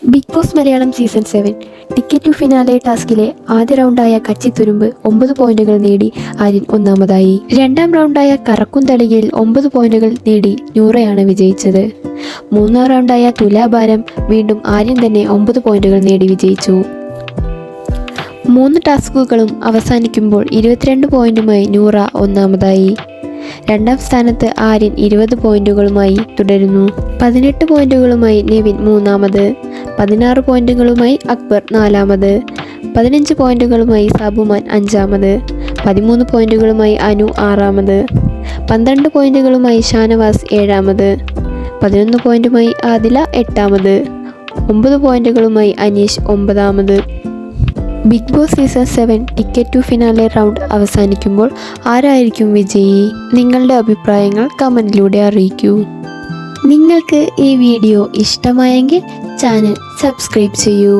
Big Boss Malayalam season 7 ticket to finale ടാസ്കിലെ ആദ്യ റൗണ്ടായ കച്ചിത്തുരുമ്പ് 9 പോയിന്റുകൾ നേടി ആര്യൻ ഒന്നാമതായി. രണ്ടാം റൗണ്ടായ കറക്കും തളികയിൽ 9 പോയിന്റുകൾ നേടി നൂറയാണ് വിജയിച്ചത്. മൂന്നാം റൗണ്ടായ തുലാഭാരം വീണ്ടും ആര്യൻ തന്നെ 9 പോയിന്റുകൾ നേടി വിജയിച്ചു. 3 ടാസ്കുകളും അവസാനിക്കുമ്പോൾ 22 പോയിന്റുമായി നൂറ ഒന്നാമതായി. രണ്ടാം സ്ഥാനത്ത് ആര്യൻ 20 പോയിന്റുകളുമായി തുടരുന്നു. 18 പോയിന്റുകളുമായി നെവിൻ മൂന്നാമത്, 16 പോയിന്റുകളുമായി അക്ബർ നാലാമത്, 15 പോയിന്റുകളുമായി സാബുമാൻ അഞ്ചാമത്, 13 പോയിന്റുകളുമായി അനു ആറാമത്, 12 പോയിന്റുകളുമായി ഷാനവാസ് ഏഴാമത്, 11 പോയിന്റുമായി ആദില എട്ടാമത്, 9 പോയിന്റുകളുമായി അനീഷ് ഒമ്പതാമത്. Bigg Boss season 7 ticket to finale round അവസാനിക്കുമ്പോൾ ആരായിരിക്കും വിജയി? നിങ്ങളുടെ അഭിപ്രായങ്ങൾ കമൻറ്റിലൂടെ അറിയിക്കൂ. നിങ്ങൾക്ക് ഈ വീഡിയോ ഇഷ്ടമായെങ്കിൽ ചാനൽ സബ്സ്ക്രൈബ് ചെയ്യൂ.